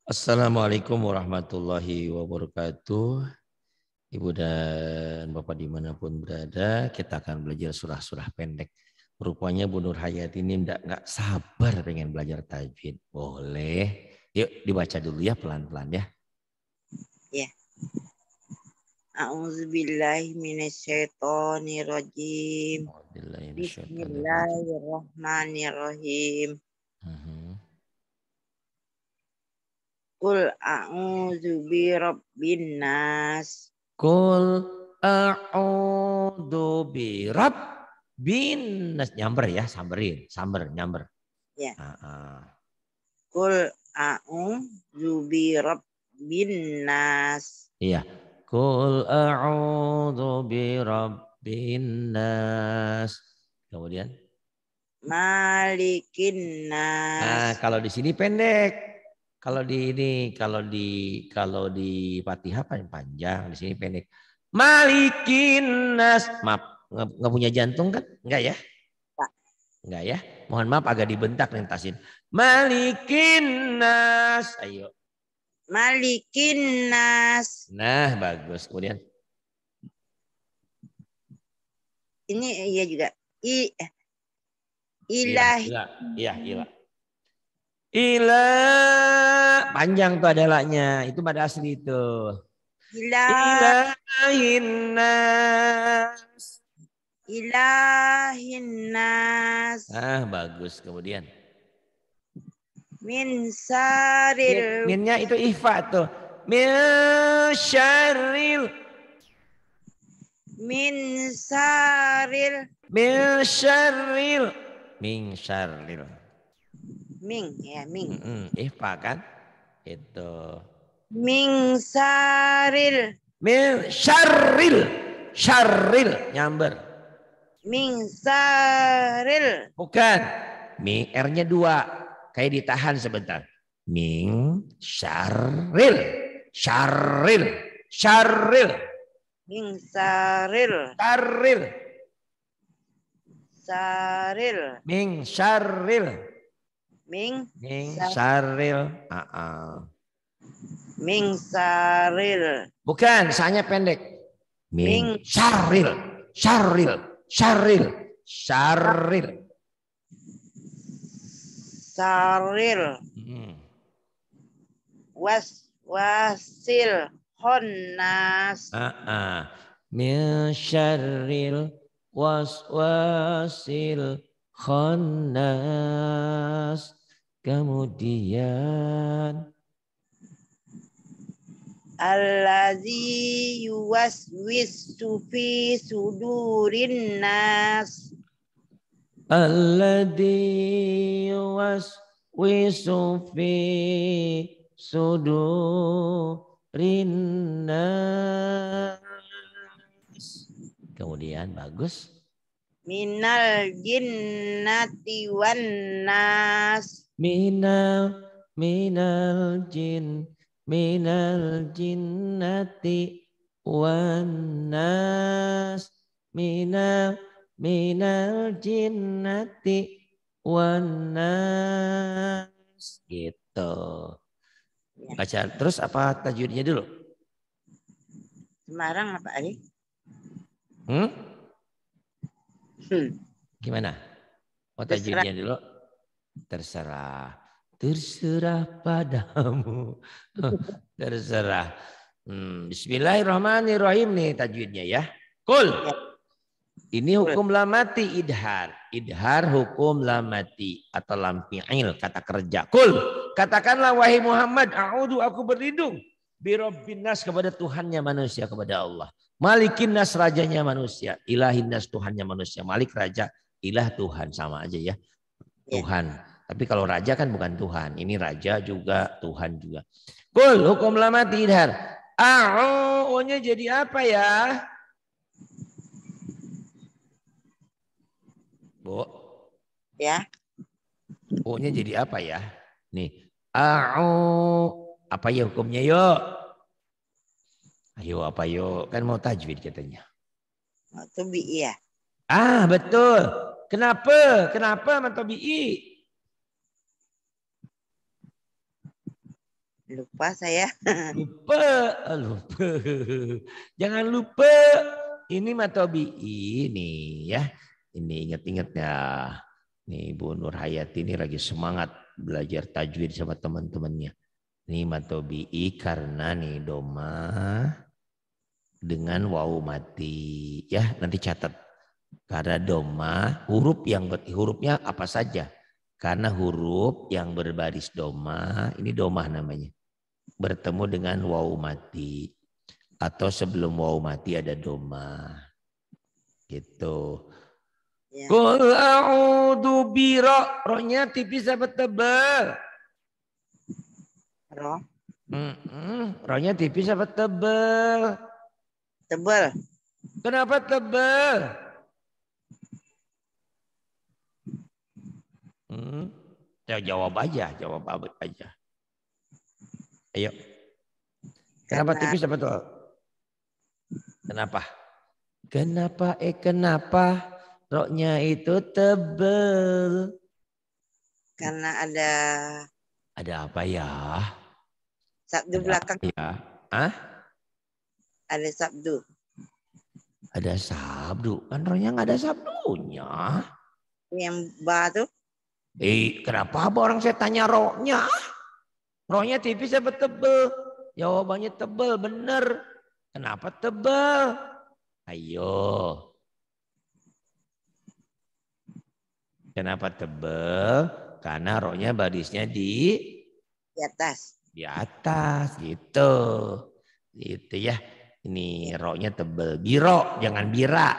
Assalamualaikum warahmatullahi wabarakatuh. Ibu dan Bapak dimanapun berada, kita akan belajar surah-surah pendek. Rupanya Bu Nur Hayati ini nggak sabar pengen belajar tajwid. Boleh. Yuk dibaca dulu ya pelan-pelan ya. Ya. A'udzubillahi minasyaitonirrajim. Bismillahirrahmanirrahim. Qul a'udzu birabbin nas. Qul a'udzu birabbin nas. Nyamber ya, samber, nyamber. Ya. Qul a'udzu birabbin nas. Iya. Qul a'udzu birabbin nas. Kemudian Malikin nas. nah, kalau di sini pendek. Kalau di ini, kalau di Fatihah panjang, di sini pendek. Malikin nas. Maaf, nggak punya jantung kan? Enggak ya? Enggak ya? Mohon maaf agak dibentak nentasin. Malikin nas. Ayo. Malikin nas. Nah, bagus. Kemudian ini iya juga. Ilahi. Iya. Panjang tuh ada laknya. Itu pada asli itu. Ilahin nas. Ilahin nas. Ah, bagus. Kemudian Min saril. Minnya itu ihfa tuh. Min syarril. Min saril. Min syarril. Min syarril. Ming ya, ming. Ihfa kan? Itu. Min saril. Min syarril. Syarril. Nyamber. Min saril. Bukan. Ming R-nya 2. Kayak ditahan sebentar. Ming syarril. Syarril. Syarril. Ming saril. Syarril. Saril. Ming syarril. Ming syarril. Ming saril. Bukan, sanya pendek. Ming syarril. Syarril. Syarril. Syarril. Saril. Wasil honnas. Min syarril waswasil khannas. Kemudian Allazi yuwaswisu fi sudurin nas. Alladzi yuwaswisu fi sudurin nas. Kemudian bagus. Minal jinnati wan nas. Minal jinnati wan nas. Minal jinnati wan nas. Gitu. Baca terus apa tajwidnya dulu? Semarang apa Ali? Gimana? Oh, tajwidnya dulu. Terserah. Terserah padamu. Terserah. Bismillahirrahmanirrahim nih tajwidnya ya. Kul. Ini hukum lamati idhar. Idhar hukum lamati atau lam fi'il kata kerja. Kul. Katakanlah wahai Muhammad, a'udzu aku berlindung birabbin nas kepada Tuhannya manusia, kepada Allah. Malikin nas rajanya manusia, ilahin nas Tuhannya manusia. Malik raja, ilah Tuhan sama aja ya. Tuhan. Tapi kalau raja kan bukan Tuhan. Ini raja juga, Tuhan juga. Kul hukum lamati idhar. A'u-nya jadi apa ya? Bu. Ya. O-nya jadi apa ya? Nih. A'u. Apa ya hukumnya yuk? Ayo apa yuk? Kan mau tajwid katanya. Tobi'i ya. Betul. Kenapa? Kenapa matobi'i? Lupa saya. Lupa. Lupa. Jangan lupa. Ini matobi ini ya. Ini ingat-ingat ya. Nih Bu Nur Hayati ini lagi semangat belajar tajwid sama teman-temannya. Ini matobi'i karena nih doma dengan wawu mati. Ya nanti catat. Karena doma hurufnya apa saja. Karena huruf yang berbaris doma, ini domah namanya. Bertemu dengan wawu mati. Atau sebelum wawu mati ada doma. Gitu. Ya. Qul a'udzu biro. Rohnya tipis apa tebal? Roh. Rohnya tipis apa tebal? Tebal. Kenapa tebal? Ya, jawab aja. Ayo. Kenapa tipis apa tuh? Kenapa? Kenapa? Roknya itu tebel. Karena ada apa ya? Sabdu belakang. Ya. Hah? Ada sabdu. Ada sabdu. Kan roknya nggak ada sabdunya. Yang ba tuh. Kenapa orang saya tanya roknya? Roknya tipis apa tebel? Jawabannya tebel, bener. Kenapa tebel? Ayo. Kenapa tebel? Karena roknya barisnya di atas. Di atas gitu. Gitu ya. Ini roknya tebel. Biro, jangan bira.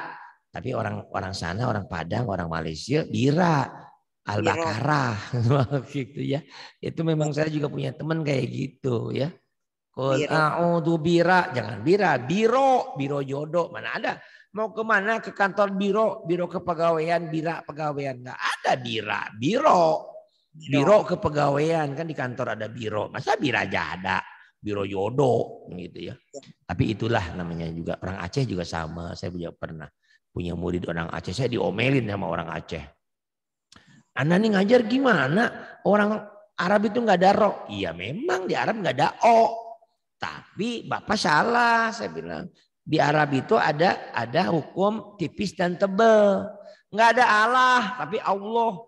Tapi orang sana, orang Padang, orang Malaysia bira. Al-Baqarah gitu ya. Itu memang saya juga punya teman kayak gitu ya. Qul a'udzu bira, jangan bira, biro jodoh. Mana ada? Mau kemana? Ke kantor biro kepegawaian, bira pegawaian. Nggak ada biro kepegawaian. Kan di kantor ada biro. Masa bira aja ada? Biro jodoh gitu ya. Tapi itulah namanya juga. Orang Aceh juga sama. Saya juga pernah punya murid orang Aceh. Saya diomelin sama orang Aceh. Anda nih ngajar gimana? Orang Arab itu nggak ada ro. Iya memang di Arab nggak ada o. Tapi Bapak salah. Saya bilang. Di Arab itu ada hukum tipis dan tebel. Nggak ada Allah, tapi Allah.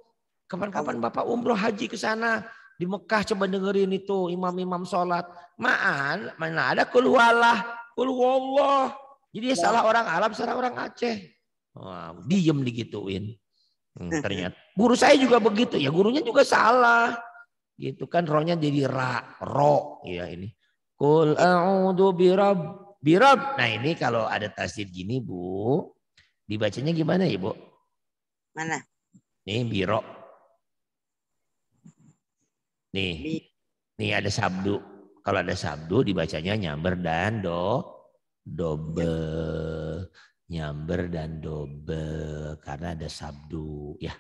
Kapan-kapan Bapak umroh haji ke sana. Di Mekah coba dengerin itu imam-imam sholat. Mana ada kul huwallah, kul huwallah. Jadi salah orang Arab, salah orang Aceh. Wah, diem digituin. Ternyata guru saya juga begitu ya, gurunya juga salah. Gitu kan rohnya jadi ro ya ini. Qul a'udzu birab. Nah ini kalau ada tasdid gini Bu, dibacanya gimana ya Bu? Mana? Nih biro. Nih ada sabdu. Kalau ada sabdu dibacanya nyamber dan dobel. Nyamber dan dobel karena ada sabdu ya.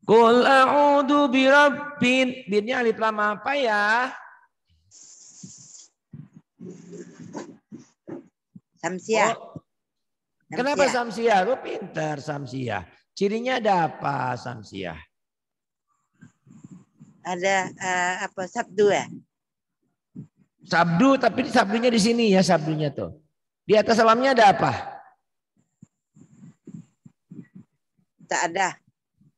Qul a'udzu birabbin. Binnya alif lam apa ya? Samsiah. Kenapa Samsiah? Lu pintar Samsiah. Cirinya ada apa Samsiah? Ada apa sabdu ya? Sabdu, tapi sabdunya di sini ya sabdunya tuh. Di atas lamnya ada apa? Tak ada.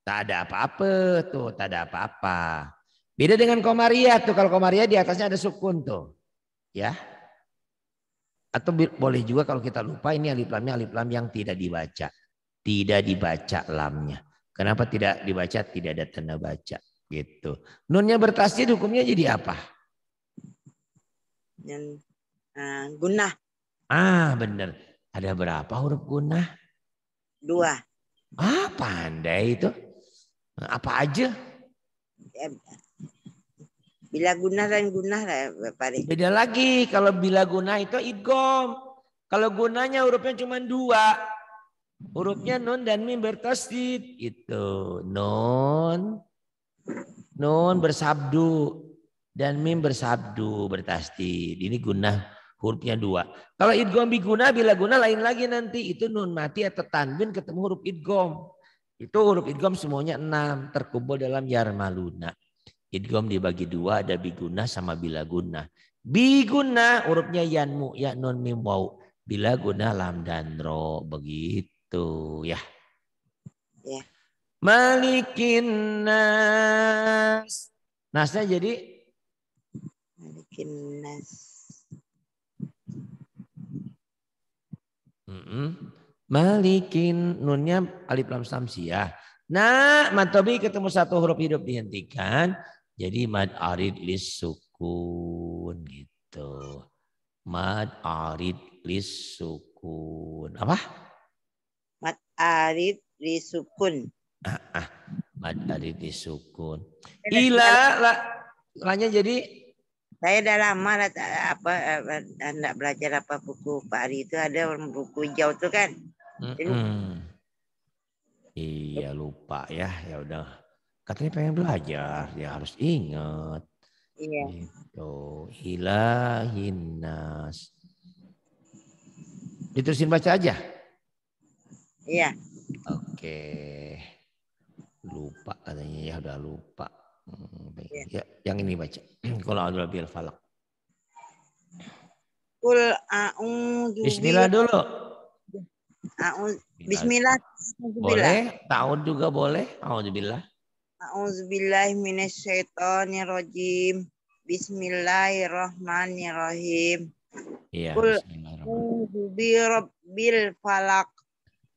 Tak ada apa-apa tuh, tak ada apa-apa. Beda dengan Komariah tuh. Kalau Komariah di atasnya ada sukun tuh. Ya. Atau boleh juga kalau kita lupa ini alif lam yang tidak dibaca. Tidak dibaca lamnya. Kenapa tidak dibaca? Tidak ada tanda baca. Gitu. Nunnya bertasdid hukumnya jadi apa? Dan gunah. Benar. Ada berapa huruf gunah? 2. Pandai itu. Apa aja? Bila gunah dan gunah lah Pak. Beda lagi. Kalau bila gunah itu idgham. Kalau gunanya hurufnya cuma 2. Hurufnya nun dan mim bertasdid. Itu. Nun bersabdu. Dan mim bersabdu bertasdid. Ini gunah hurufnya 2. Kalau idgham biguna bila guna lain lagi nanti. Itu nun mati atau tanwin ketemu huruf idgham. Itu huruf idgham semuanya 6. Terkumpul dalam yarmaluna. Idgham dibagi dua, ada biguna sama bila guna. Biguna hurufnya yanmu, ya nun mim waw. Bila guna lam dan ro, begitu ya. Ya. Malikin nas. Nasnya jadi Malikin nas. Malikin nunnya alif lam samsiah. Nah, matobi ketemu satu huruf hidup dihentikan. Jadi mad arid lis sukun gitu. Mad arid lis sukun. Apa? Mad arid risukun. Mad arid lis sukun. Ila lanya jadi Saya dah lama lah enggak belajar apa buku Pak Ari itu, ada buku hijau tuh kan. Iya lupa ya, ya udah. Katanya pengen belajar, ya harus ingat. Iya. Gitu. Ilahinas. Diterusin baca aja. Iya. Oke. Lupa katanya ya, udah lupa. Ya, yang ini baca. Qul a'udzu birabbil falaq. Qul a'udzu Bismillah dulu. Bismillah. Boleh, ta'awud juga boleh. A'udzubillah. A'udzubillahi minasyaitonirrajim. Bismillahirrahmanirrahim. Iya, Qul bismillahirrahmanirrahim. a'udzu birabbil falaq.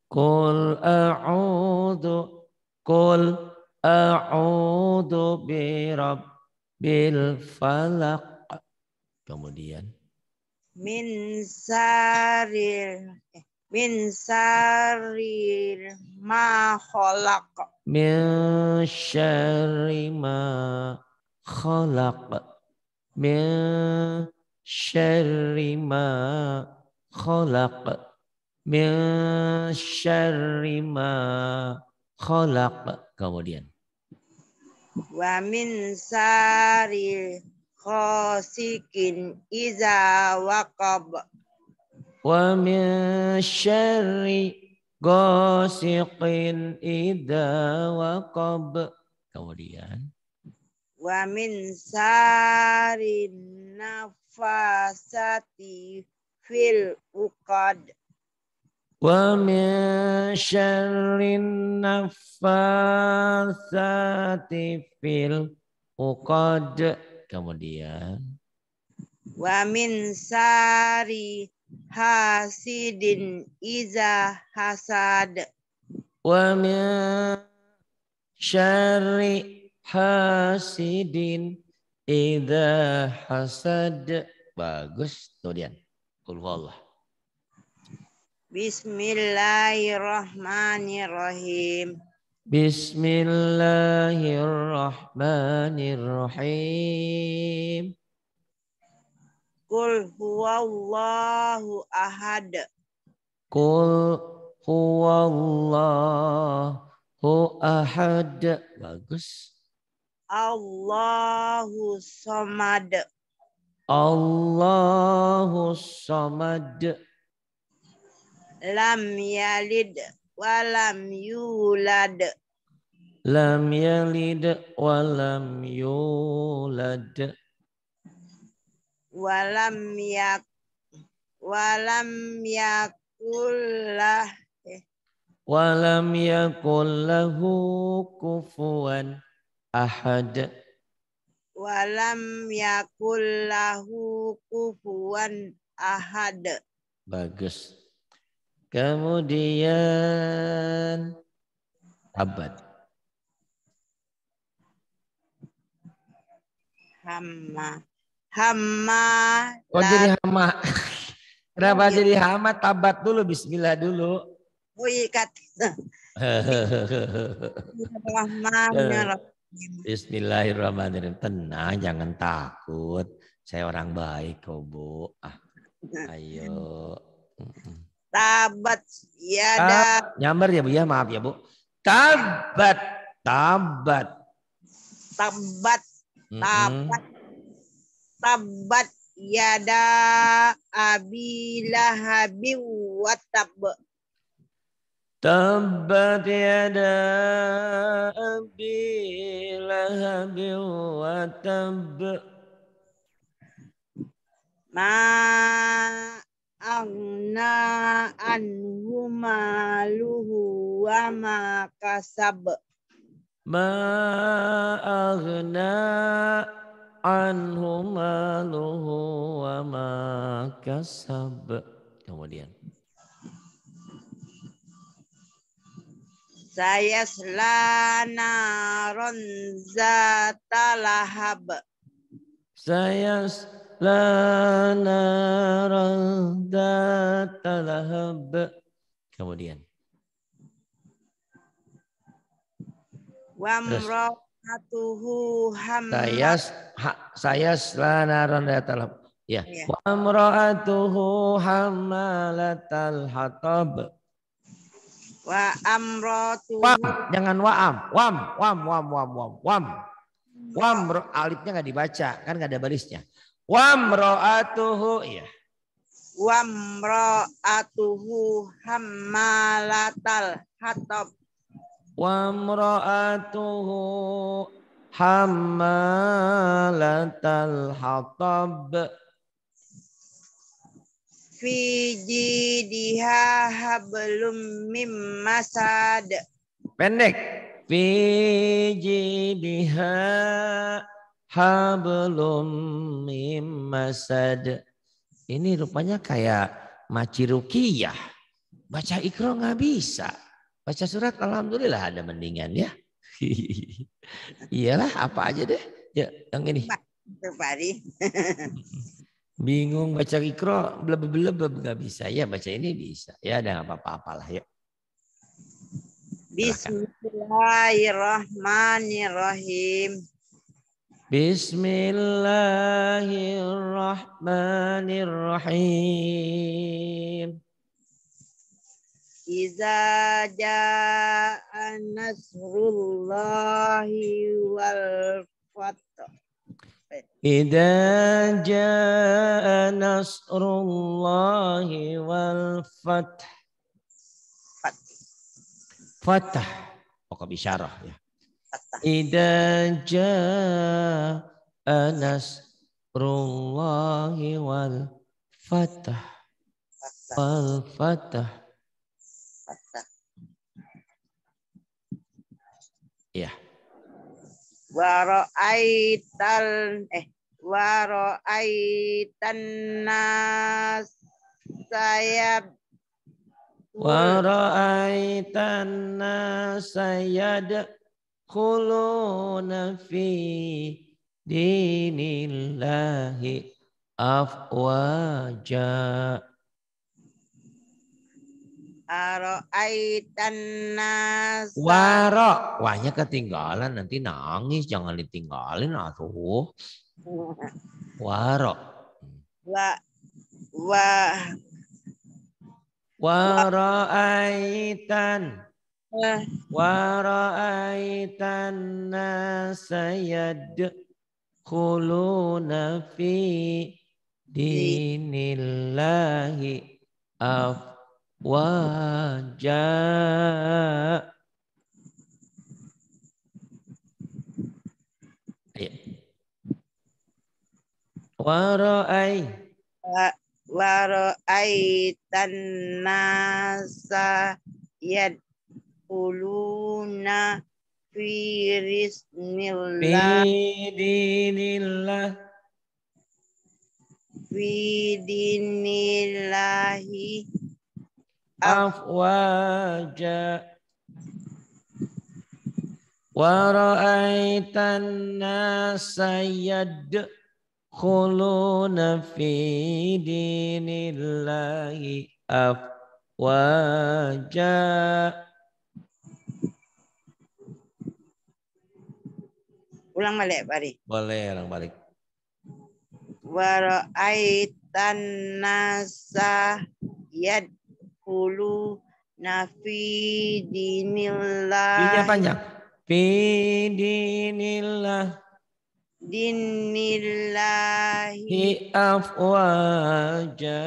Qul a'udzu birabbil falaq. Kemudian Min saril ma khalaq. Min syarri ma khalaq. Min syarri ma khalaq. Min syarri ma khalaq. Kemudian Wa min saril khasikin iza waqab. wa min syarri ghasiqin idza waqab. Kemudian Wa min sarin nafasati fil uqad. wa min syarrin naffasati fil uqad. Kemudian Wa min sari hasidin iza hasad. wa min syarri hasidin idza hasad. Bagus. Kemudian qul huwallah. Bismillahirrahmanirrahim. Bismillahirrahmanirrahim. Qul huwallahu ahad. Qul huwallahu ahad. Bagus. Allahu somad. Allahu samad. Lam yalid walam yulad. Lam yalid walam yulad. Walam yakullah. Walam yakul lahu kufuwan ahad. Walam yakullahu kufuwan ahad. Bagus. Kemudian tabat. Hamma. Oh jadi hama. Kenapa jadi hama? Tabat dulu, bismillah dulu. Oh iya kata. Bismillahirrahmanirrahim. Tenang, jangan takut. Saya orang baik kok, Bu. Ayo. Tabat yada. Nyamber ya Bu ya, maaf ya Bu. Tabat. Tabat yada abi lahabi wa tab. Tabbat yada abi lahabin wa tab. Ma agna anhu maluhu wa ma kasab. Ma aghna anhu maluhu wa ma kasab. Kemudian. Saya selana zata lahab. Saya naran dzata lahab. Kemudian. Wa Terus. mra'atuhu hamma. Saya naran dzata lahab. Ya. Wa amra'atuhu hammalatal hatab. Wa amratuhu. Wam, jangan wa'am. Wam. Wam, alifnya nggak dibaca, kan nggak ada barisnya. Wam ro'atuhu, iya. Wam ro'atuhu hammalatal hatab. Wam ro'atuhu hammalatal hatab. Fi jidiha hablum mim masad. Pendek. Fi jidiha hablum mim masad. Ini rupanya kayak Maci Rukiyah. Baca Iqra nggak bisa. Baca surat alhamdulillah ada mendingan ya. Iyalah apa aja deh. Ya yang ini. Bingung baca Iqra bleb nggak bisa. Ya baca ini bisa. Ya ada nggak apa-apa lah ya. Bismillahirrahmanirrahim. Bismillahirrahmanirrahim. Iza ja'a nasrullahi wal fath. Idza jaa nasrullahi wal fath. Fatah. Pokok bisyarah ya. Idza jaa nasrullahi wal fatah. Wal fatah. Ya. Wa ra'aitan nas sayab. Wa ra'aitan nasa yadkhuluna fi dinillahi afwaja. Ara'aitan nas. Waro, wahnya ketinggalan nanti nangis, jangan ditinggalin atuh. Waro. Wara'aitan nasa yadkhuluna fi dinillahi afwaja. Wara'aitan nasa yadkhuluna fi dinillahi afwaja. Wara'aitan nasa yadkhuluna fi dinillahi afwaja. Ulang balik, Bari. Boleh ulang balik. Wara'aitan nasa yadkhuluna fi dinillahi. Fi-nya panjang. Fi dinillahi afwaja.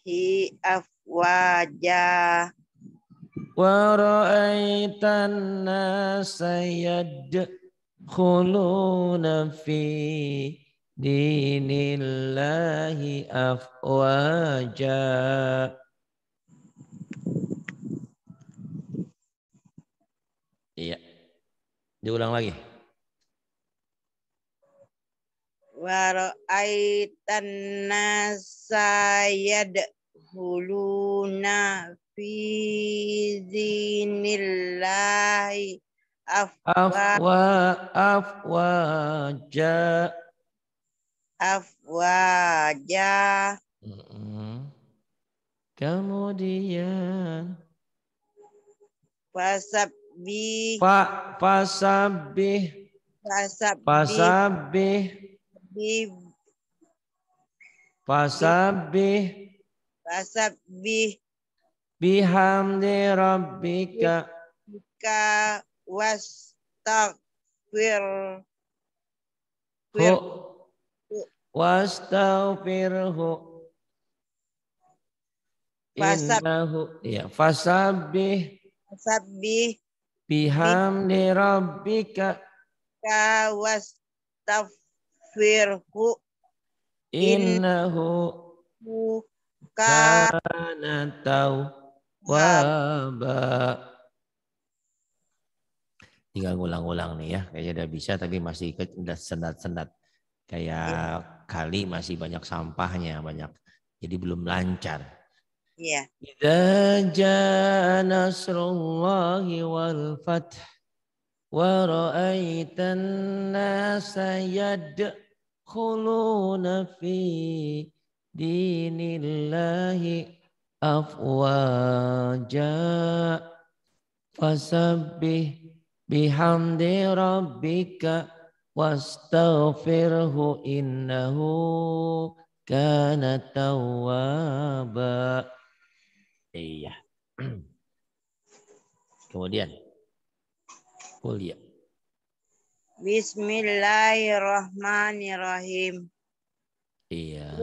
hi afwaja wa ra'aitan nasa yadkhuluna fi dinillahi afwaja. Iya. Diulang lagi. wa ra'aitan nasa yadkhuluna fi dinillahi Afwaja. afwaja. Kemudian Fasabbih fasabbih fasabbih fasabbih bi- fasabbih fasabbih bihamdi rabbika bika wastaghfir hu wastaghfirhu innahu ya fasabbih fasabbih bihamdi rabbika bika wastaghfirhu innahu innahu kana tawwaba. Tinggal ngulang-ulang nih ya, kayaknya udah bisa tapi masih udah sendat-sendat. Kayak kali masih banyak sampahnya, banyak. Jadi belum lancar. Iya. Idza jaa nasrullahi wal fath wa ra'aitan nasa yadkhuluna fi dinillahi afwaja fasabbih bihamdi rabbika wastaghfirhu innahu kana tawwaba. Iya. Kemudian kuliah. Bismillahirrahmanirrahim. Iya.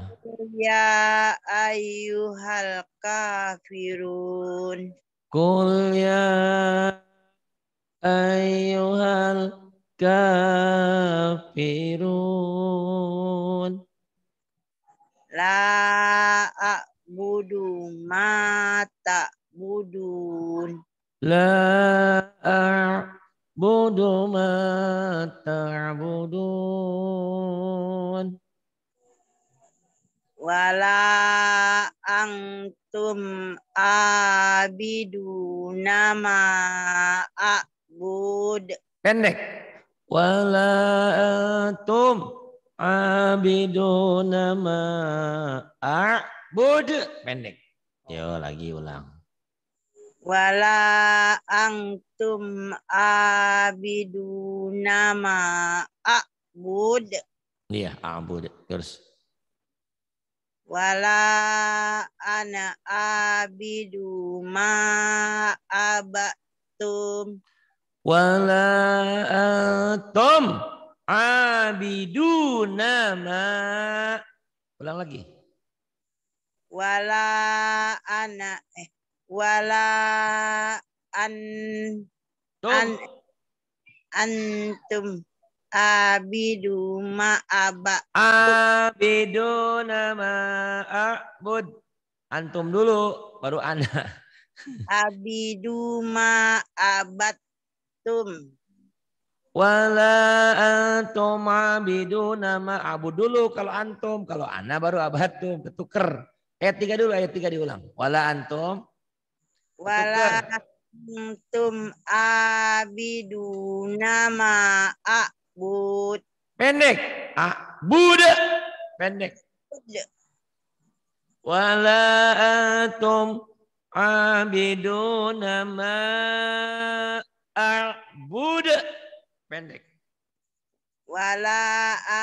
Ya ayyuhal kafirun. Qul ya ayyuhal kafirun. La a'budu ma ta'budun. La a'budu ma ta'budun. Wala antum abiduna ma a'bud. Pendek. Wala antum abiduna ma a'bud. Pendek. Yo lagi ulang. Wala antum abiduna ma a'bud. Iya, a'bud. Terus. Wala ana abidu ma abatum. Wala antum abiduna ma. Ulang lagi. Wala ana wala an antum abidu ma abatum. Abiduna ma a'bud. Antum dulu baru ana. Abidu ma abatum. Wala antum abiduna ma a'bud dulu kalau antum, kalau ana baru abatum, ketuker. Ayat 3 dulu, ayat 3 diulang. Wala antum. Wala antum abiduna ma a'bud. Pendek. A'bud. Pendek. Wala antum abiduna ma a'bud. Pendek. Wala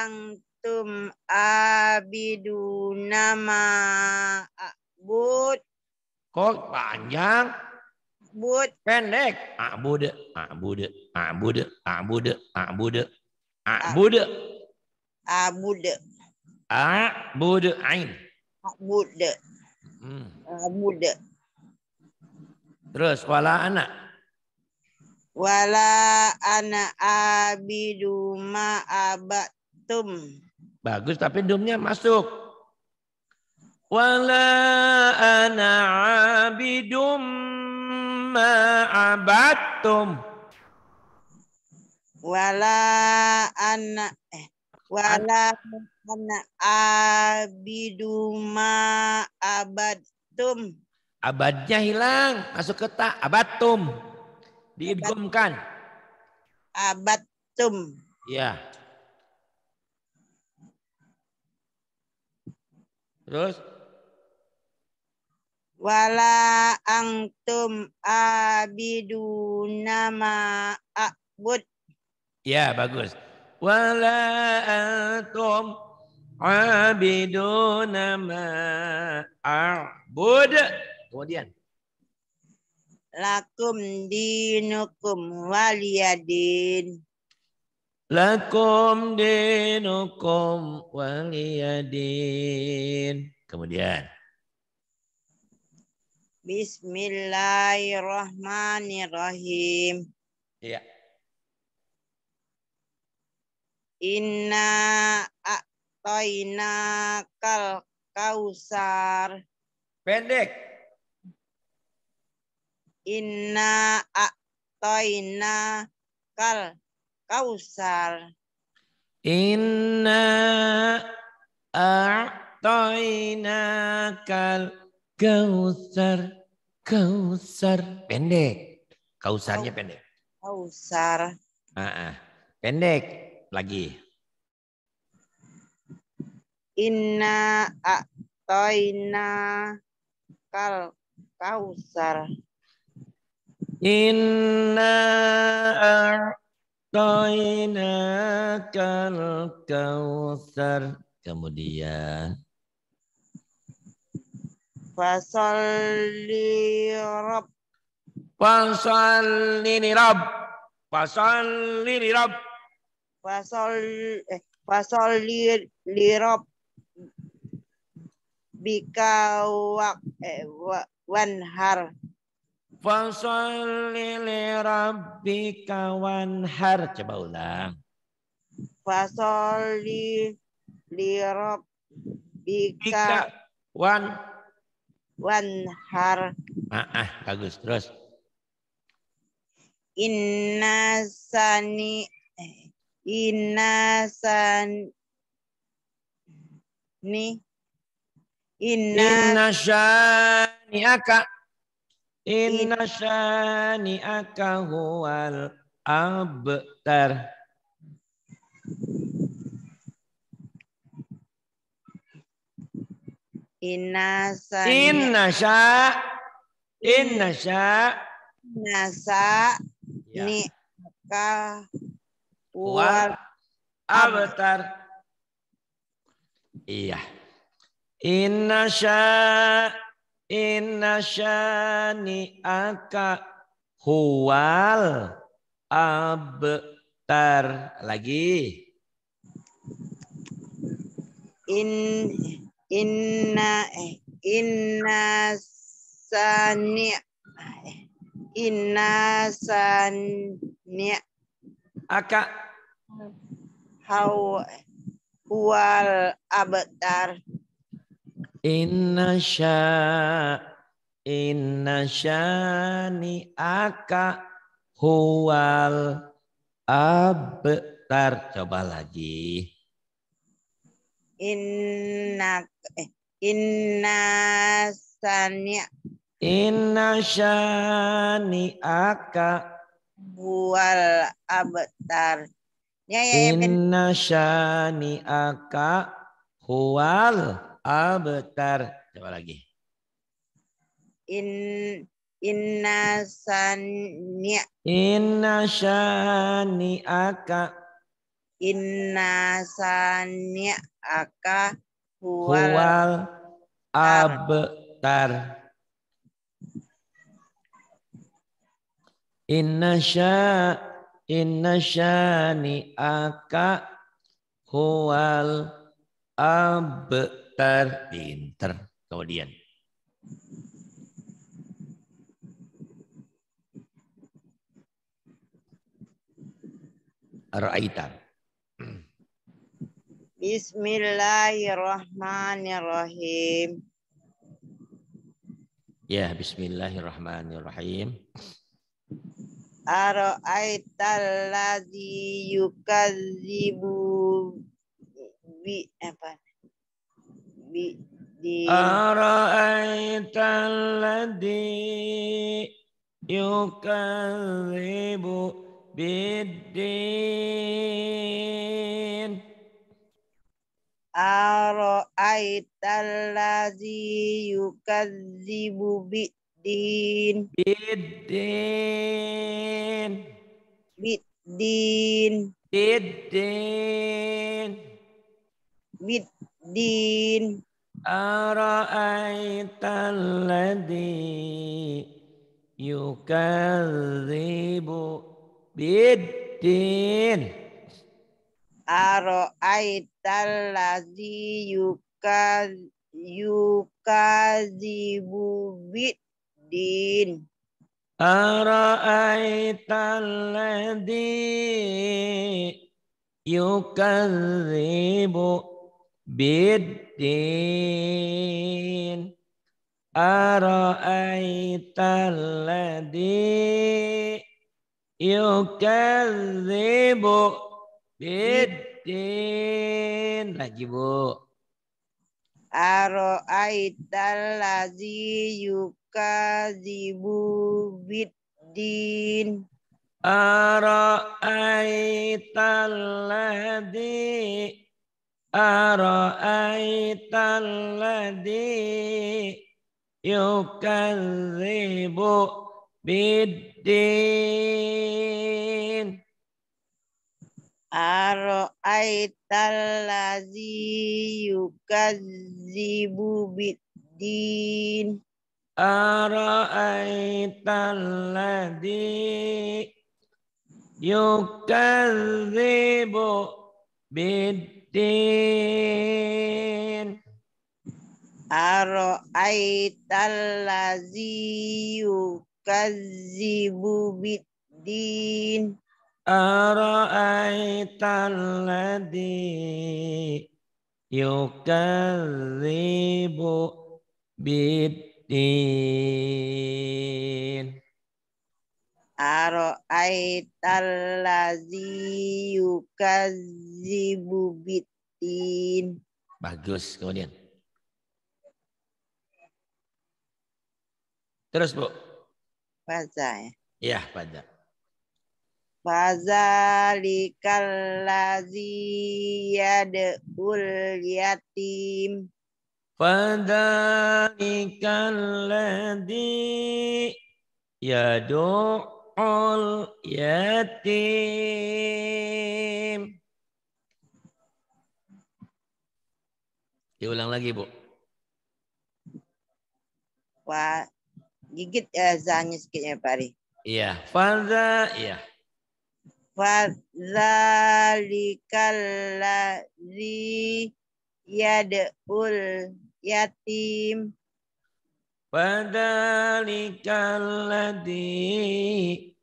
antum abiduna ma a'bud. Kok panjang? Bud. Pendek. A'bud. A'bud. A'bud. A'bud. A'bud. A'bud. Abud. A'bud. Ain. Abud. Abud. Terus wala anak. Wala ana abidu ma abatum. Bagus tapi dumnya masuk. Wala ana abidum ma abattum. Wala ana abidu ma abatum. Abadnya hilang, masuk ke ta, abatum. Diidghamkan. Abatum. Ya. Terus Wala antum abiduna ma a'bud. ya bagus. Wala antum abiduna ma a'bud. Kemudian Lakum dinukum waliyadin. lakum dinukum waliyadin. Kemudian Bismillahirrahmanirrahim. ya. Inna a'toina kal kausar. Pendek. Inna a'toina kal kausar. Inna a'tainakal kausar. Kausar. Pendek. Kausarnya pendek. Kausar. Pendek. Lagi. Inna a'toina kal kausar. Inna a'tainakal kausar. Kemudian Fasolli rob. Fasalli li Rabb. Fasalli li Rabb. Fasolli li rob. Bika wanhar. Fasalli li rabbika wanhar. Coba ulang. Fasolli li rob. Bika wanhar. Bagus. Terus. Inna sani Inna syani'aka huwal abtar. Inna syani'aka huwal abtar. Iya. Inna syani'aka huwal abtar. Lagi. Inna sani Aka huwal abtar. Inna syani'aka huwal abtar. Coba lagi. Inna syani'aka huwal abtar. Inna syani'aka huwal abtar. Coba lagi. Inna syani'aka huwal abtar. Inna syani'aka huwal abtar. Pinter. Kemudian Ra'aita. Bismillahirrahmanirrahim. Ya, bismillahirrahmanirrahim. Ara'aital ladzi yukadzibu bi apa? Bi din. Ara'aital ladzi yukadzibu biddin. Ara'aital ladzi yukadzibu biddin. Biddin. Biddin. Biddin. Biddin. Ara'aital ladzi yukadzibu biddin. Ara'aital ladzi yukadzibu biddin. Ara'aital ladzi yukadzibu biddin. Ara'aital ladzi yukadzibu biddin. Lagi Bu. Ara'aital ladzi yukadzibu biddin. Ara'aital ladzi yukadzibu biddin. Ara'aital ladzi yukadzibu biddin. Ara'aital ladzi yukadzibu biddin. Ara'aital ladzi yukadzibu biddin. Ara'aital ladzi yukadzibu biddin. Ara'aital ladzi yukadzibu biddin. Bagus, kemudian. Terus Bu. Baca ya. Iya, pada. Fazalikal ladzi yad'ul yatim. Fadzalikal ladzi yad'ul yatim. Diulang lagi, Bu. Wah, gigit zanya sedikitnya Pak Ari. Iya, iya. Fadzalikal ladzi yad'ul yatim. Fadzalikal ladzi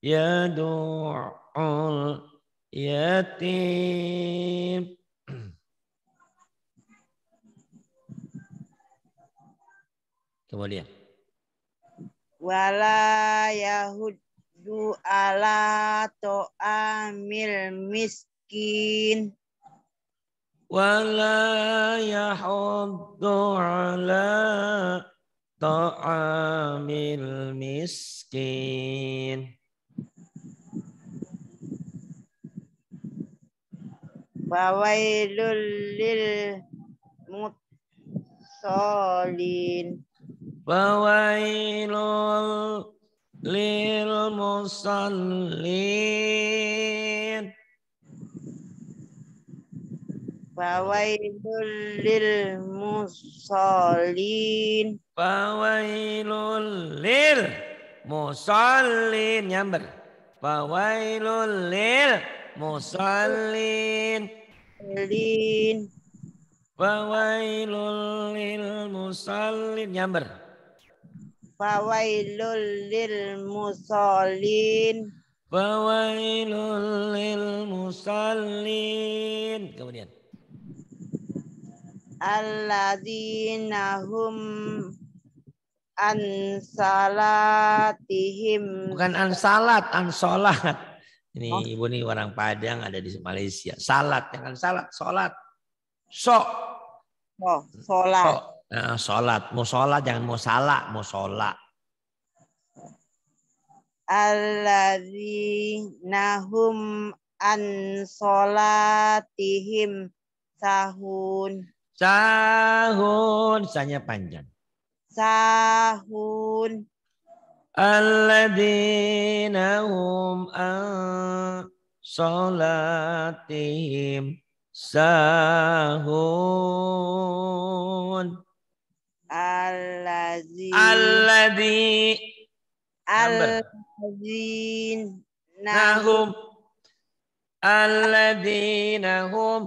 yad'ul yatim. Kemudian. Wala yahuddu ala ta'amil miskin. Wala yahuddu ala ta'amil miskin. Fawailul lil musallin. Fawailul lil musallin. Fawailul lil musallin. Fawailul lil musallin. Nyamber. Fawailul lil musallin. Fawailul lil musallin. Nyamber. Fawailul lil musallin. Fawailul lil musallin. dhallin. Kemudian. Alladzina hum an salatihim. Bukan an salat, an sholat. Ini ibu nih orang Padang ada di Malaysia. Salat, jangan salat, sholat. Sok. Oh, sholat. So. Nah, sholat. Mau sholat, jangan mau salah, mau sholat. Alladzina hum an salatihim sahun. Sahun, sanya panjang. Sahun. Alladzina hum an salatihim sahun. Alladzi nahum alladzina hum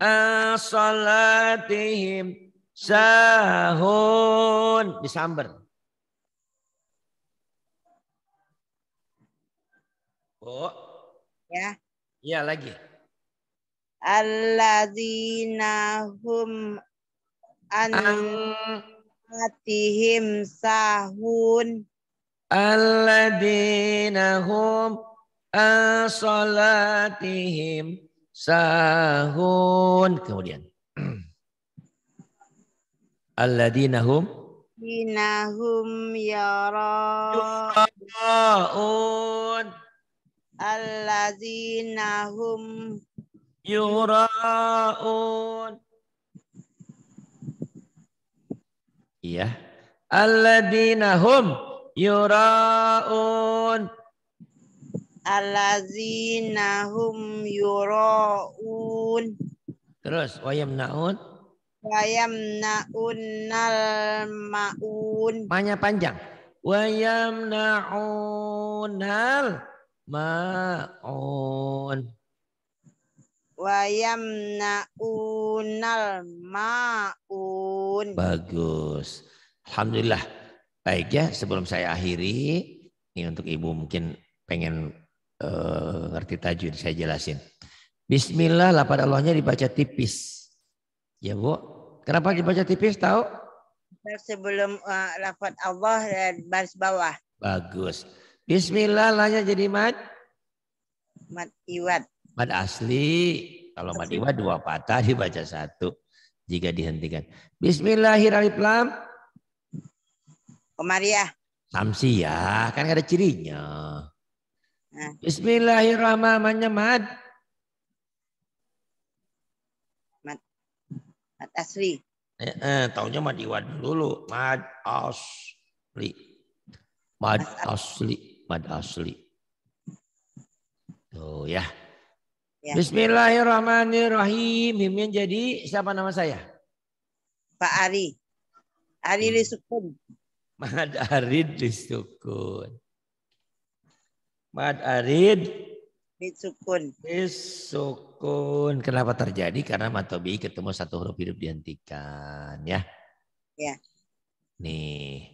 an salatihim sahun. Disamber. Oh. Ya. Iya lagi. Alladzina hum an salatihim sahun. Alladzina hum an salatihim sahun. Kemudian. Alladzina hum yura'un. Alladzina hum yura'un. Iya. Alladzina hum yura'un. Alladzina hum yura'un. Terus wayamna'un. Wayamna'unnal ma'un. Manya panjang. Wayamna'unnal ma'un. Wayamna'unnal ma'un. Bagus. Alhamdulillah. Baik ya, sebelum saya akhiri, ini untuk ibu mungkin pengen ngerti tajwid, saya jelasin. Bismillah, lafaz Allahnya dibaca tipis. Ya Bu, kenapa dibaca tipis tahu? Sebelum lafaz Allah baris bawah. Bagus. Bismillah lahnya jadi mad? Mad iwad. Mad asli. Kalau mad iwad 2 patah dibaca 1 jika dihentikan. Bismillahirrahmanirrahim alif lam. Komariah. Samsiah, kan ada cirinya. Nah. Bismillahirrahmanirrahim mad. Mad asli. Taunya mad iwad dulu. Mad asli. Mad asli. Mad asli. Tuh ya. Bismillahirrahmanirrahim. Mimnya jadi siapa nama saya? Pak Ari. Ari disukun. Mad arid disukun. Mad arid disukun. Disukun. Kenapa terjadi? Karena mad tabii ketemu satu huruf hidup dihentikan ya. Ya. Nih.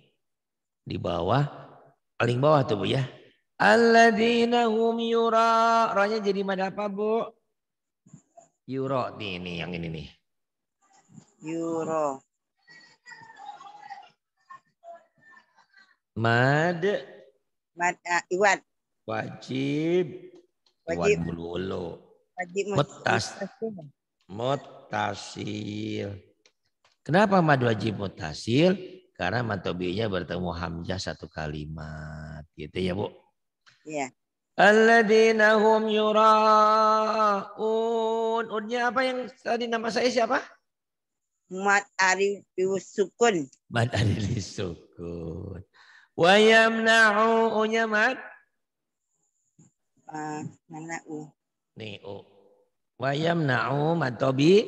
Di bawah, paling bawah tuh Bu ya. Alladzina hum yura. Ra-nya jadi mad apa Bu? Yura nih yang ini nih. Yuro. Mad iwad. Wajib. Iwad mulu. Wajib muttasil. Kenapa mad wajib muttasil? Karena mad tabi'iynya bertemu hamzah satu kalimat. Gitu ya Bu? Iya. Alladzina hum yura'un. Unnya apa yang tadi nama saya siapa? Mad ari disukun. Mad ari disukun. Wa yamna'u unya mad? Mana u? Nih u. Wa yamna'u mad tabi?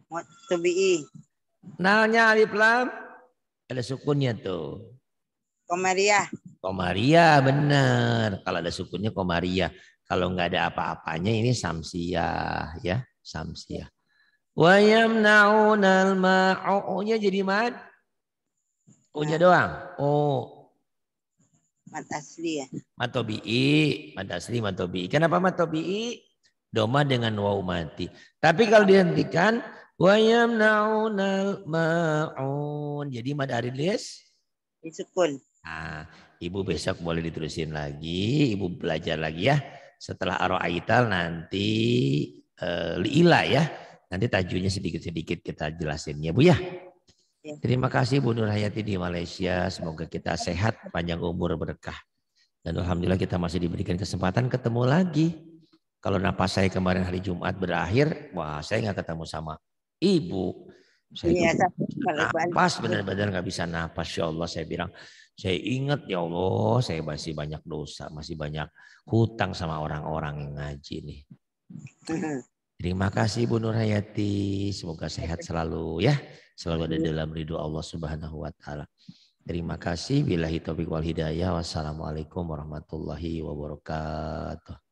Mad tabi'i. Nalnya alif lam ada sukunnya tuh. Komariah. Komariah benar. Kalau ada sukunnya komariah. Kalau nggak ada apa-apanya ini samsiah ya, samsiah. Wa yamna'unal ma'u-nya jadi mad? U-nya doang. Oh. Mad asli ya. Mad tabi'i, mad asli, mad tabi'i. Kenapa mad tabi'i? Doma dengan waw mati. Tapi kalau dihentikan wa yamnaunal ma'un. Jadi mad arilis Disukun. nah, Ibu besok boleh diterusin lagi, Ibu belajar lagi ya. Setelah Ar-Ra'aital nanti li'ila ya. Nanti tajwidnya sedikit-sedikit kita jelasin ya Bu ya. Ya. Terima kasih Bu Nur Hayati di Malaysia. Semoga kita sehat, panjang umur, berkah. Dan alhamdulillah kita masih diberikan kesempatan ketemu lagi. Kalau napas saya kemarin hari Jumat berakhir, wah saya nggak ketemu sama Ibu. Saya napas benar-benar nggak bisa napas. Ya Allah saya bilang, saya ingat ya Allah saya masih banyak dosa, masih banyak hutang sama orang-orang yang ngaji nih. Terima kasih Bu Nur Hayati. Semoga sehat selalu ya. Selalu ada dalam ridho Allah Subhanahu wa taala. Terima kasih. Billahi taufiq wal hidayah. Wassalamualaikum warahmatullahi wabarakatuh.